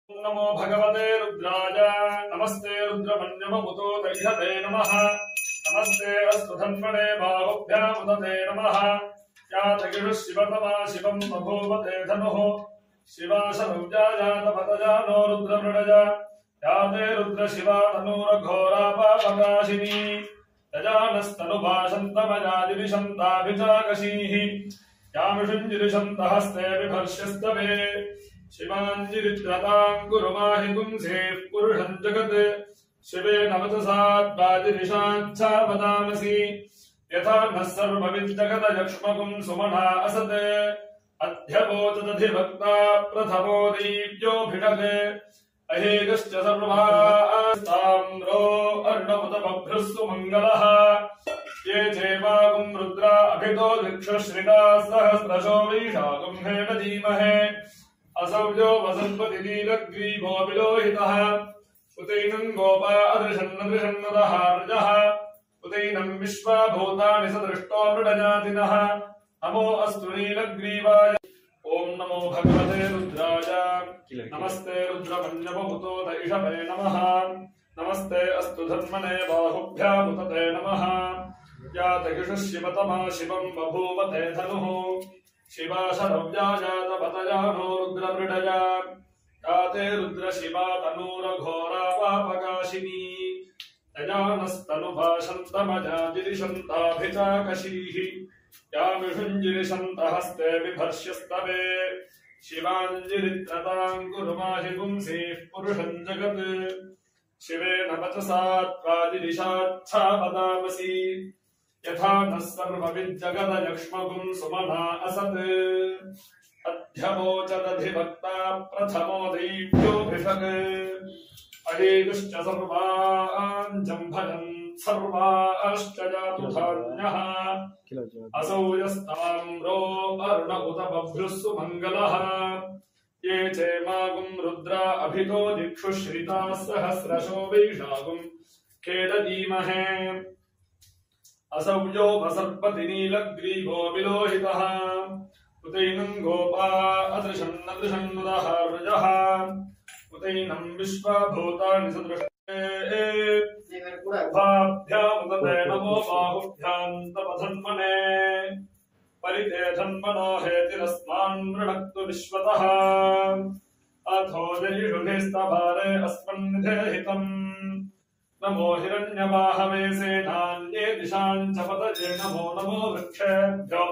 नमो भगवते रुद्राय नमस्ते रुद्रमन्यममुतो दह्यते नमः नमस्ते अस्तुधन्वने बाहुभ्यामुदते नमः यातगिरुः शिवतमा शिवं बभूवते धनुः शिवाशरौजायातपतजानो रुद्रमृडजा याते रुद्रशिवा तनूरघोरापापकाशिनी यजानस्तनुभाषन्तमजादिविशन्ताभिचाकशीः यामिषुञ्जिरिशन्तहस्ते बिभर्ष्यस्तवे शिवाञ्जिरित्रताङ्कुरुमाहि पुंसेः पुरुषम् जगत् शिवेन वचसाद्वाजिरिषाच्छा वदामसि यथा नः सर्वविद्जगदयक्ष्मकुम् सुमना असत् अध्यवोचदधिभक्ता प्रथमो दीप्योऽभिषक् अहेकश्च सर्वास्ताम्रो अर्णमुतबभ्रुस्सु मङ्गलः ये चैवागुम् रुद्रा अभितो दिक्षुश्रिताः सहस्रशो वैशाखम् हेम धीमहे असौजो वसन्पतिनीलग्रीवो विलोहितः उतैनम् गोपा अदृशन्नदृशन्नदः रजः उतैनम् विश्वा भूतानि सदृष्टो मृडजातिनः नमो अस्तु नीलग्रीवाय ओम नमो भगवते रुद्राय नमस्ते रुद्रमन्यवमुतो दैषवे नमः नमस्ते अस्तु धन्वने बाहुभ्यामुदते नमः यातगिषुः शिवतमा शिवम् बभूवते धनुः शिवाशरव्याजातपतजानो रुद्रमृडजा याते रुद्रशिवा तनूरघोरापापकाशिनी यजानस्तनुभाषन्तमजाजिरिशन्ताभिचाकशीः यामिषुञ्जिरिशन्तहस्ते बिभर्ष्यस्तवे शिवाञ्जिरित्रताङ्कुरुमाहि पुंसेः पुरुषम् जगत् शिवेन वचसा त्वाजिरिषाच्छा वदामसि यथा नः सर्वविद्जगदयक्ष्मकुम् सुमना असत् अध्यवोचदधिभक्ता प्रथमो दैव्योऽभिषक् अहेकश्च सर्वान् जम्भजन् सर्वाश्च जातु धान्यः असौ यस्ताम्रो अरुण उत बभ्रुस्सु मङ्गलः ये चैमागुम् रुद्रा अभितो दिक्षुश्रिताः सहस्रशो वैशाखम् खेडधीमहे असौजो वसर्पतिनीलग्रीवो विलोहितः उतैनम् गोपा अदृशन्नदृशन्नुदः रजः उतैनम् विश्वा भूतानि सदृष्टे उभाभ्यामुदते नमो बाहुभ्याम् तपधन्वने परिते धन्वनो हेतिरस्मान् मृणक्तु विश्वतः अथो जयिषुधिस्तभारे अस्मन्निधे हितम् नमो हिरण्यवाहवे सेनान्ये दिशाम् च पतये नमो नमो वृक्षेभ्यो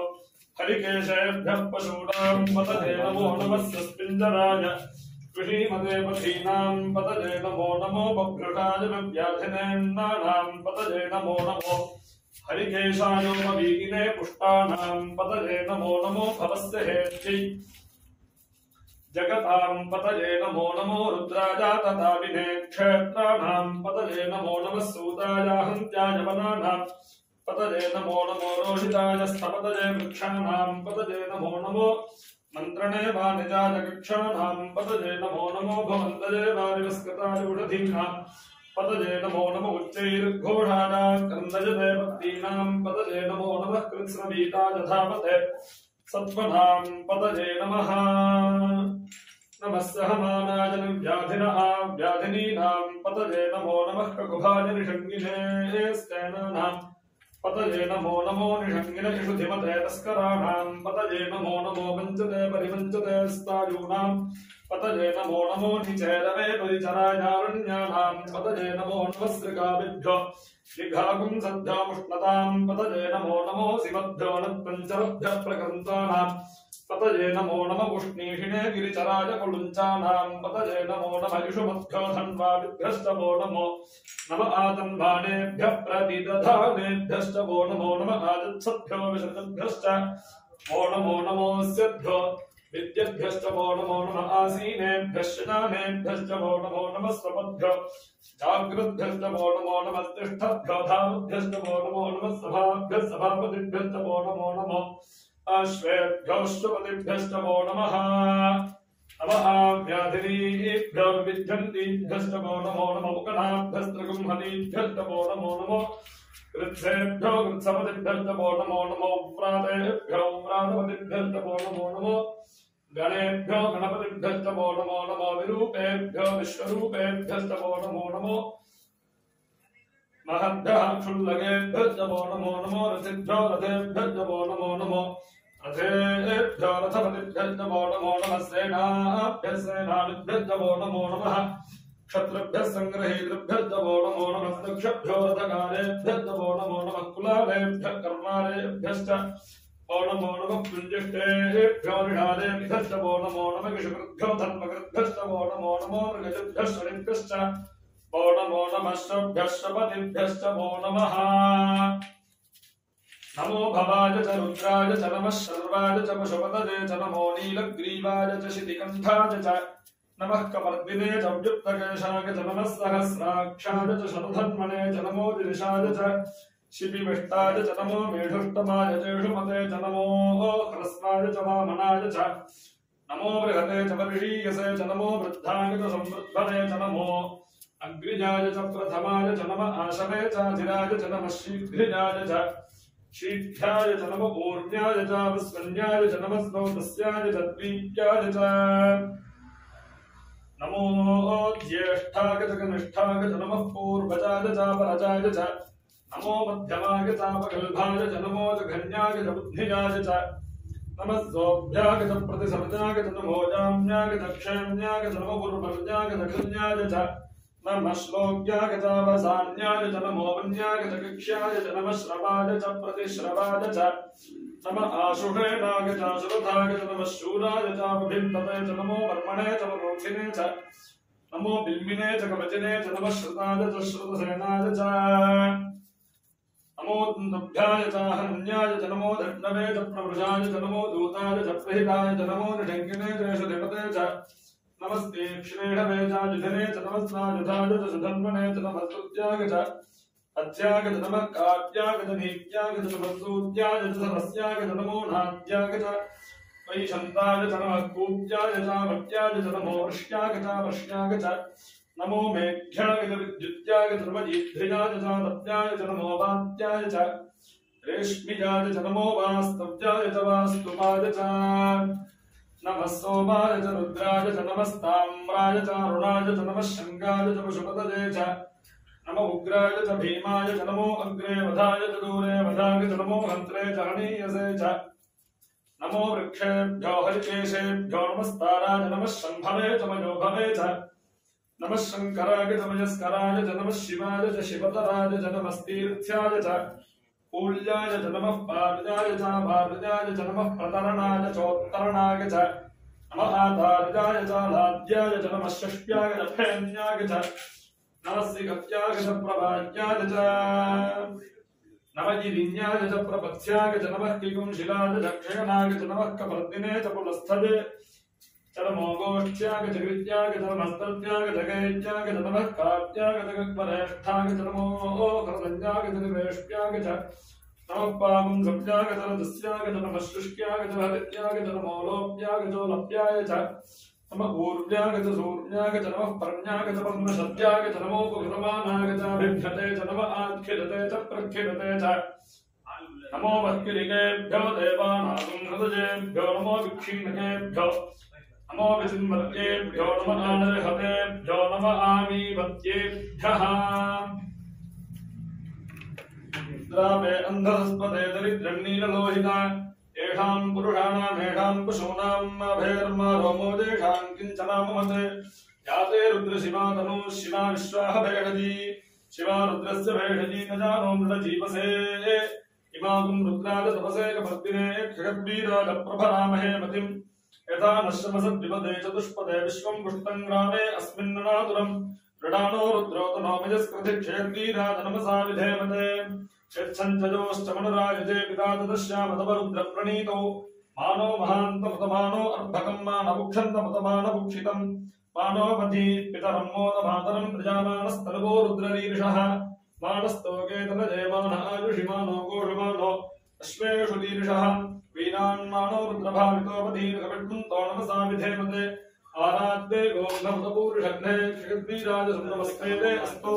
हरिकेशेभ्यः पशूनाम् पतये नमो नमः सस्मिञ्जराय कृषीमते पथीनाम् पतये नमो नमो बभ्रुषाय व्याधिनेन्नानाम् पतये नमो नमो हरिकेशायोपवीगिने पुष्टानाम् पतये नमो नमो भवस्य हेत्यै जगताम् पतये नमो नमो रुद्राजातताविने क्षेत्राणाम् पतये नमो नमः सूतायाहन्त्याय वनानाम् पतये नमो नमो रोहिताय स्थपतये वृक्षाणाम् पतये नमो नमो मन्त्रणे वानिजाय कक्षाणाम् पतये नमो नमो भवन्तये वारिवस्कृताय उषधीनाम् पतये नमो नमो उच्चैर्घोषाणाम् क्रन्दयते भक्तीनाम् पतये नमो नमः कृत्स्नवीताय धावते सत्त्वनाम् पतये नमः नमः सहमानाय व्याधिनः व्याधिनीनाम् पतये नमो नमः ककुभाय निषङ्गिने स्तेनानाम् पतये नमो नमो निषङ्गिन इषुधिमते तस्कराणाम् पतये नमो नमो वञ्चते परिवञ्चते स्तायूनाम् पतये नमो नमो निचेरवे परिचरायारण्यानाम् पतये नमो नमः सृगाभिभ्यो निघाकुम् सद्भ्योमुष्णताम् पतये नमो नमो शिवभ्यो नत्पञ्चरभ्यः प्रकृन्तानाम् पतये नमो नमः उष्णीषिणे गिरिचराय कुलुञ्चानाम् पतये नमो नमः इषुमद्भ्यो धन्वाभिभ्यश्च वो नमो नम आतन्वानेभ्यः प्रतिदधानेभ्यश्च वो नमो नमः आजत्सद्भ्यो विशतभ्यश्च वो नमो नमोऽस्यभ्यो विद्यभ्यश्च वो नमो नमः आसीनेभ्यः शनानेभ्यश्च वो नमो नमः स्वपद्भ्यो जागृद्भ्यश्च वो नमो नमः तिष्ठद्भ्यो धावद्भ्यश्च वो नमो नमः सभाभ्यः सभापतिभ्यश्च वो नमो नमः अश्वेभ्योऽश्वपतिभ्यश्च वो नमः नमः व्याधिनीभ्यो विद्यन्तीभ्यश्च वो नमो नमः मुकनाभ्यस्त्रगुंहतीभ्यश्च वो नमो नमो कृत्सेभ्यो कृत्सपतिभ्यश्च वो नमो नमो व्रातेभ्यो व्रातपतिभ्यश्च वो नमो नमो गणेभ्यो गणपतिभ्यो नमो नमो विरूपेभ्यो विश्वरूपेभ्यो नमो नमो महद्भ्यः क्षुल्लकेभ्यो नमो नमो रथिभ्यो रथेभ्यो नमो नमो रथेभ्यो रथपतिभ्यो नमो नमः सेनाभ्यः सेनानिभ्यो नमो नमः क्षत्रिभ्यः संग्रहेतृभ्यो नमो नमः दक्षभ्यो रथकारेभ्यो नमो नमः कुलालेभ्यः कर्मारेभ्यश्च नमो नमः पुञ्जिष्टेभ्यो निषादेभ्यश्च नमो नमः विषुकृभ्यो धर्मकृभ्यश्च नमो नमो मृगजभ्यश्च ऋभ्यश्च नमो नमः श्रभ्यश्च नमः नमो भवाय च रुद्राय च नमः शर्वाय च पशुपतये च नमो नीलग्रीवाय च शितिकण्ठाय च नमः कपर्दिने च व्युत्तकेशाय च नमः सहस्राक्षाय च शतधन्वने च नमो दिशाय च शिपिविष्टाय च नमो मेढुष्टमाय चेषुमते च नमो ह्रस्वाय च वामनाय च नमो बृहते च वर्षीयसे च नमो वृद्धाय च संवृद्धने च नमो अग्रिजाय च प्रथमाय च नमः आशवे च अधिराय च नमः शीघ्रिजाय च शीघ्राय च नमः ऊर्ण्याय च वस्वन्याय च नमः स्नोदस्याय च द्वीप्याय च नमो ज्येष्ठाय च कनिष्ठाय च नमः पूर्वजाय च परजाय च नमो मध्यमाय च अपगल्भाय च नमो जघन्याय च बुद्धिजाय च नमः सोभ्याय च प्रतिसर्जाय च नमो जाम्याय च क्षेम्याय च नमो पूर्वजाय च खल्याय च नमः श्लोक्याय च वसान्याय च नमो वन्याय च कक्ष्याय च नमः श्रवाय च प्रतिश्रवाय च नमः आशुषेणाय च श्रुताय च नमः शूराय च अभिन्दते च नमो वर्मणे च मनोक्षिणे च नमो बिल्मिने च कवचिने च नमः श्रुताय च श्रुतसेनाय च नमो दुभ्याय च हन्याय च नमो दण्डवे च प्रवृषाय च नमो दूताय च प्रहिताय च नमो निषङ्गिने च सुधिपते च नमस्ते क्षीणवे च युधने च नमस्नायुधाय च सुधन्वने च नमः स्तुत्याय च अध्याय च नमः काव्याय च नीत्याय च नमः स्तुत्याय च सरस्याय च नमो नाद्याय च वैशन्ताय च नमः कूप्याय च भट्याय च नमो वर्ष्याय च वर्ष्याय च नमो मेघ्याय च विद्युत्याय च नमः जीध्रियाय च तप्याय च नमो वात्याय च रेश्मियाय च नमो वास्तव्याय च वास्तुपाय च नमः सोमाय च रुद्राय च नमस्ताम्राय च अरुणाय च नमः शङ्गाय च पशुपतये च नमो उग्राय च भीमाय च नमो अग्रे वधाय च दूरे वधाय च नमो हन्त्रे च हनीयसे च नमो वृक्षेभ्यो हरिकेशेभ्यो नमस्ताराय नमः शम्भवे च मयोभवे च नमः शङ्कराय च मयस्कराय च नमः शिवाय च शिवतराय च नमस्तीर्थ्याय च कूल्याय च नमः पार्याय च भारजाय च नमः प्रतरणाय चोत्तरणाय च नमः आधार्याय च लाद्याय च नमः षष्ट्याय च फेन्याय च नमः सिगत्याय च प्रभाज्याय च नमः जिलिन्याय च प्रपथ्याय च नमः किकुंशिलाय च क्षयनाय च नमः कपर्दिने च पुलस्थले च नमो गोष्ठ्याय च कृत्याय च नमः स्तत्याय च गैत्याय च नमः कात्याय च गक्परेष्ठाय च नमो कृतञ्जाय च निवेष्ट्याय च नमः पावं सप्याय च रजस्याय च नमः शुष्क्याय च हरित्याय च नमो लोप्याय च लप्याय च नमः ऊर्व्याय च सूर्याय च नमः पर्ण्याय च पर्णशद्याय च नमो पुरुषमानाय च भिभ्यते च नमः आख्यते च प्रख्यते च नमो वह्किलिकेभ्यो देवानागं हृदयेभ्यो नमो विक्षीणकेभ्यो नमो विचिन्मत्येभ्यो नमः आनर्हतेभ्यो नमः आमीवत्येभ्यः द्रावे अन्धस्पदे दरिद्रं नीललोहिता येषां पुरुषाणाम् येषां पशूनाम् अभेर्मा रोमो देषां किञ्चनाममते याते रुद्रशिवा तनुः शिवा विश्वाः भेषजी शिवा रुद्रस्य भेषजी न जानो मृतजीवसे इमागुं रुद्राज तपसे कपर्दिने क्षगद्वीराज प्रभरामहे मतिम् यथा नश्यमसद्विपदे चतुष्पदे विश्वं पुष्टं ग्रामे अस्मिन्ननातुरम् मृडानो रुद्रोतनो मयस्कृति क्षेत्रीराज नमसा विधेमते यच्छञ्चयोश्च मनुरायजे पिता तदश्यामतवरुद्रप्रणीतौ मानो महान्तमुतमानो अर्भकं मानभुक्षन्तमुतमानभुक्षितं मानोपति पितरं मोदमातरं प्रजामानस्तनुवो रुद्ररीरिषः मानस्तोकेतनजयमान आयुषिमानो गोषुमानो अश्वेषु रीरिषः वीणान्मानो रुद्रभावितोपधीर्घविड्मुन्तो नमसा विधेमते आराध्वे गोग्धमुतपूरुषघ्ने क्षिगद्वीराजसुन्दमस्ते अस्तु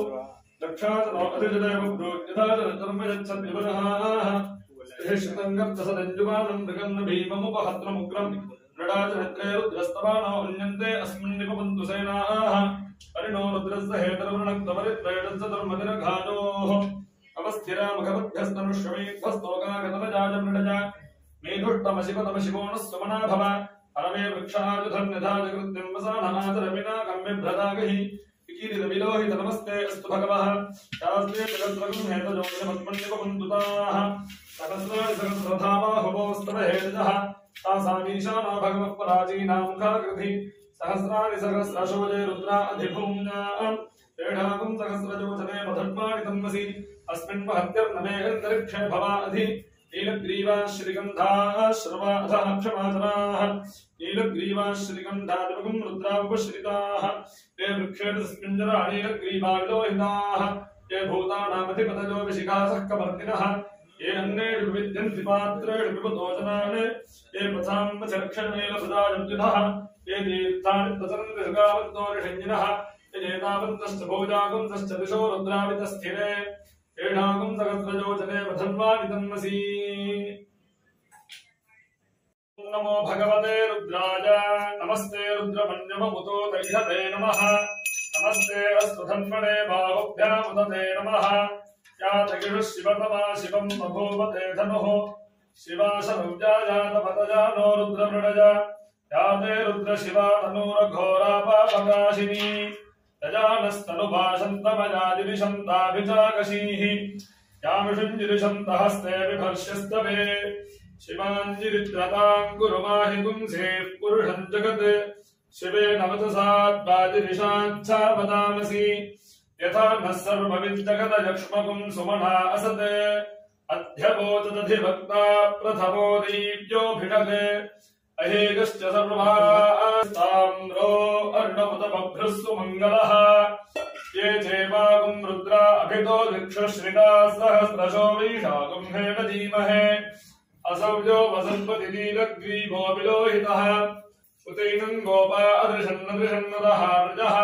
दक्षातनो अधिजदेव ब्रूज्यदाजधर्मयच्छद्विवरः श्रुतं गर्दसदञ्जुवानं मृगन्न भीममुपहत्रमुग्रम् नडाजनेत्रे रुद्रस्तवानो उन्यन्ते अस्मिन् निपपन्तु सेनाः परिणो रुद्रस्य हेतर्वणक्तमरित्रेणस्य धर्मदिनघानोः अवस्थिरामघवद्भ्यस्तनुष्यमेध्वस्तोकागतमजाजमृडजा मेधुष्टमशिवतमशिवोणः सुमना भव परमे वृक्षायुधन्यधाजकृत्यं वसानमाचरविना कम्बिभ्रदागहि विकीरितविलोहित नमस्ते अस्तु भगवः शास्त्रे जगद्रगुं हेतजोग्यमत्मन्यपबन्धुताः सहस्राणि सहस्रधामाहुभोस्तव हेतजः तासामीशानो भगवः पराजीनां खाकृति सहस्राणि सहस्रशोजे रुद्रा अधिभूम्नाम् एढागुं सहस्रजोचने मधर्माणि तन्मसि अस्मिन् महत्यर्नमे अन्तरिक्षे भवा अधि नीलग्रीवा श्रीगन्धाः श्रवाधः क्षमाचनाः नीलग्रीवा श्रीगन्धादिवगुं रुद्रावपश्रिताः ये वृक्षेणस्मिञ्जरा नीलग्रीवा विलोहिताः ये भूतानामधिपतयो विशिखासः कपर्दिनः ये अन्नेषु विद्यन्ति पात्रेषु विपतोजनान् ये पथाम्बचरक्षणेलभृदायुधः ये तीर्थानि प्रचरन्ति सुगावन्तोरिषञ्जिनः ये तावन्तश्च भोजागुंसश्च दिशो रुद्रावितस्थिरे एढागुं सहस्रजोचने वधन्वानि तन्मसि नमो भगवते रुद्राय नमस्ते रुद्रमन्यममुतो दैहते नमः नमस्ते अस्तुधन्वने बाहुभ्यामुदते नमः यातगिषुः शिवतमा शिवं बभूवते धनुः शिवा शरव्याजातपतजानो रुद्रमृडजा याते रुद्रशिवा तनूरघोरापापकाशिनी यजानस्तनुभाषन्तमजादिविशन्ताभिचाकशीः यामिषुञ्जिरिशन्तहस्ते बिभर्ष्यस्तवे शिवाञ्जिरित्रताङ्कुरुमाहि पुंसेः पुरुषं जगत् शिवेन वचसाद्वाजिरिषाच्छा वदामसि यथा नः सर्वविद्जगदयक्ष्मकुं सुमना असत् अध्यवोचदधिभक्ता प्रथमो दीप्योऽभिषते अहेगश्च सर्वास्ताम्रो अर्णमुतबभ्रुस्सु मङ्गलः ये चैवागुं रुद्रा अभितो दिक्षुश्रिताः सहस्रशो वैशाखं हेम धीमहे असौजो वसन्पति नीलग्रीवो विलोहितः उतैनं गोपा अदृशन्नदृशन्नदः ऋजः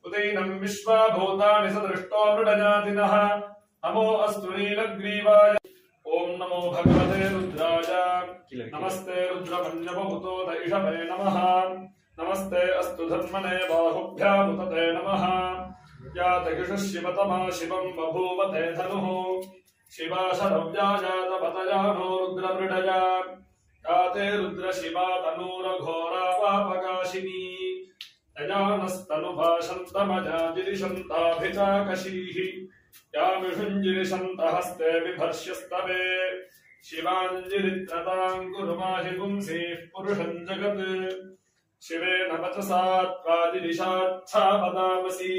उतैनं विश्वाभूतानि सदृष्टो मृडजातिनः नमो अस्तु नीलग्रीवाय ओम नमो भगवते रुद्राय नमस्ते रुद्रमन्यवभूतो दैषवे नमः नमस्ते अस्तु धन्मने बाहुभ्यामुदते नमः यातगिषुः शिवतमा शिवं बभूवते धनुः शिवा शरव्याजातपतजानो रुद्रमृडजा याते रुद्रशिवा तनूरघोरापापकाशिनी यजानस्तनुभाषन्तमजाजिरिशन्ताभिचाकशीः यामिषुञ्जिरिशन्तहस्ते बिभर्ष्यस्तवे शिवाञ्जिरित्रताङ्कुरुमाहि पुंसेः पुरुषं जगत् शिवेन वचसा त्वाजिरिषाच्छा वदामसि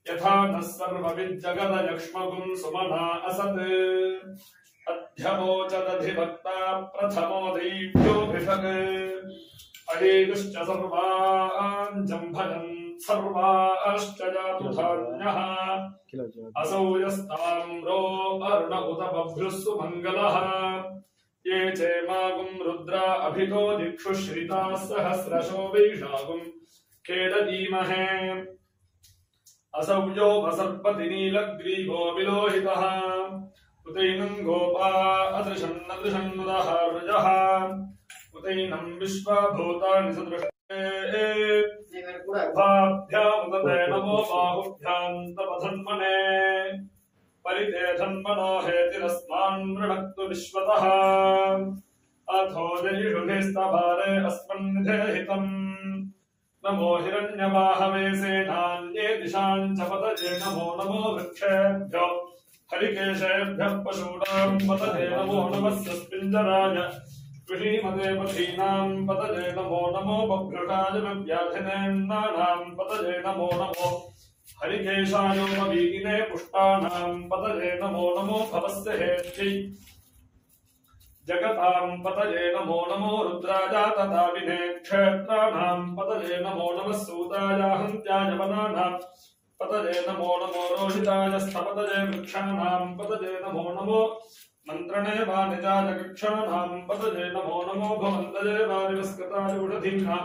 यथा नः सर्वविद्जगदयक्ष्मकुं सुमना असत् अध्यवोचदधिभक्ता प्रथमो दैव्योऽभिषक् अहेगश्च सर्वान् जम्भजन् सर्वाश्च जातु धान्यः असौ यस्ताम्रो अर्ण उत बभ्रुस्सु मङ्गलः ये चैमागुं रुद्रा अभितो दिक्षुश्रिताः सहस्रशो वैशाखं खेडधीमहे असौ यो वसर्पति नीलग्रीवो विलोहितः उतैनं गोपा अदृशन्नदृशन्नुदः ऋजः उतैनं विश्वभूतानि सदृष्टे उभाभ्यामुदते नमो बाहुभ्यान्तपधन्मने परिते धन्मनो हेतिरस्मान् वृणक्तु विश्वतः अथो जयिषुभिस्तभारे अस्मन्निधेहितम् नमो हिरण्यवाहवे सेनान्ये दिशाञ्च पतये नमो नमो वृक्षेभ्यो हरिकेशेभ्यः पशूनां पतये नमो नमः सस्पिञ्जराय विषीमते पथीनां पतये नमो नमो बभ्रुषाय व्याधिनेन्नानां पतये नमो नमो हरिकेशायोपवीगिने पुष्टानां पतये नमो नमो भवस्य हेत्यै जगतां पतये नमो नमो रुद्राजातताविने क्षेत्राणां पतये नमो नमः सूतायाहन्त्याय वनानां पतये नमो नमो रोहिताय स्थपतये वृक्षाणां पतये नमो नमो मन्त्रणे वानिजाय कक्षाणां पतये नमो नमो भवन्तये वारिवस्कृताय उषधीनां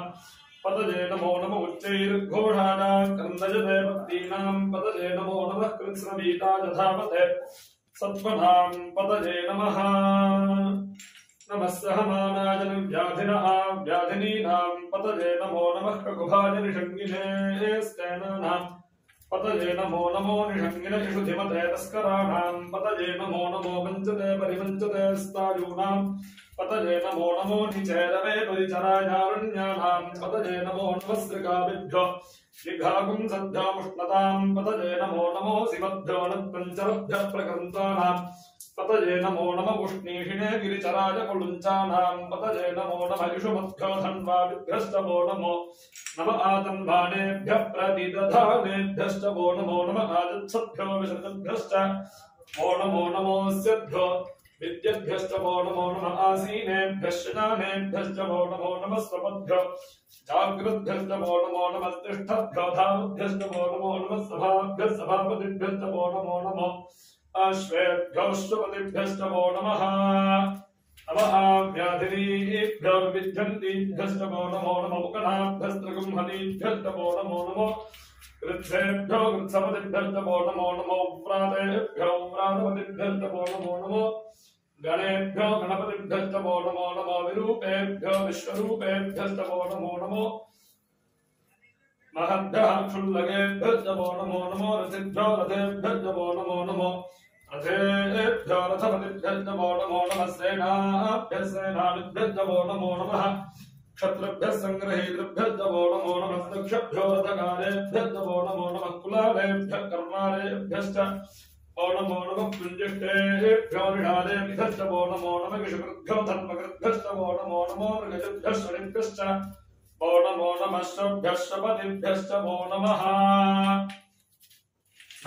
पतये नमो नमो उच्चैर्घोषाणां क्रन्दयते भक्तीनां पतये नमो नमः कृत्स्नवीताय धावते सत्त्वनां पतये नमः नमः सहमानाय व्याधिनः व्याधिनीनां पतये नमो नमः ककुभाय निषङ्गिने स्तेनानां पतये नमो नमो निषङ्गिने इषुधिमते तस्कराणां पतये नमो नमो वञ्चते परिवञ्चते स्तायूनां पतये नमो नमो निचेरवे परिचरायारण्यानां पतये नमो नमस्त्रिकाभिभ्यो विघागुं सद्भ्योमुष्णतां पतये नमो नमो शिवभ्यो नत्पञ्चरभ्यः प्रकृन्तानां पतये नमो नमः उष्णीषिणे गिरिचराय कुलुञ्चानां पतये नमो नमः इषुमद्भ्यो धन्वाभिभ्यश्च वो नमो नमः आतन्वानेभ्यः प्रतिदधानेभ्यश्च वो नमो नमः आजत्सद्भ्यो विशतभ्यश्च वो नमो नमोऽस्यभ्यो विद्यभ्यश्च वो नमो नमः आसीनेभ्यः शनानेभ्यश्च वो नमो नमः स्वपद्भ्यो जागृद्भ्यश्च वो नमो नमः तिष्ठद्भ्यो धावद्भ्यश्च वो नमो नमः सभाभ्यः सभापतिभ्यश्च वो नमो नमः अश्वेभ्योऽश्वपतिभ्यश्च वो नमः नमः व्याधिनीभ्यो विद्यन्तीभ्यश्च वो नमो नमः मुकनाभ्यस्त्रगुंहनीभ्यश्च वो नमो नमः कृत्सेभ्यो कृत्सपतिभ्यश्च वो नमो नमः व्रातेभ्यो व्रातपतिभ्यश्च वो नमो नमः गणेभ्यो गणपतिभ्यश्च वो नमो नमः विरूपेभ्यो विश्वरूपेभ्यश्च वो नमो नमः महद्भ्यः क्षुल्लकेभ्यश्च वो नमो नमः रथिभ्यो रथेभ्यश्च वो नमो नमः रथेभ्यो रथपतिभ्यश्च वो नमो नमः सेनाभ्यः सेनानिभ्यश्च वो नमो नमः क्षत्रुभ्यः सङ्ग्रहेतृभ्यश्च वो नमो नमः दक्षभ्यो रथकारेभ्यश्च वो नमो नमः कुलालेभ्यः कर्मारेभ्यश्च वो नमो नमः कुञ्जिष्टेभ्यो निषादेभ्यश्च वो नमो नमः किशकृभ्यो धर्मकृभ्यश्च वो नमो नमो मृगजभ्यः शनिभ्यश्च वो नमो नमः श्रभ्यश्चपतिभ्यश्च वो नमः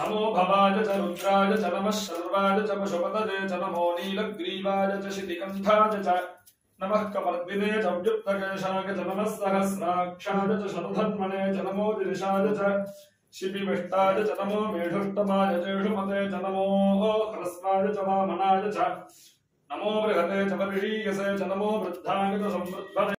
नमो भवाय च रुद्राय च नमः शर्वाय च पशुपतये च नमो नीलग्रीवाय च शितिकन्धाय च नमः कपर्दिने च व्युत्तकेशाय च नमः सहस्राक्षाय च शतधन्वने च नमो दिशाय च शिपिविष्टाय च नमो मेढुष्टमाय च षुमते च नमो ह्रस्वाय च वामनाय च नमो बृहते च वर्षीयसे च नमो वृद्धाय च संवृद्धने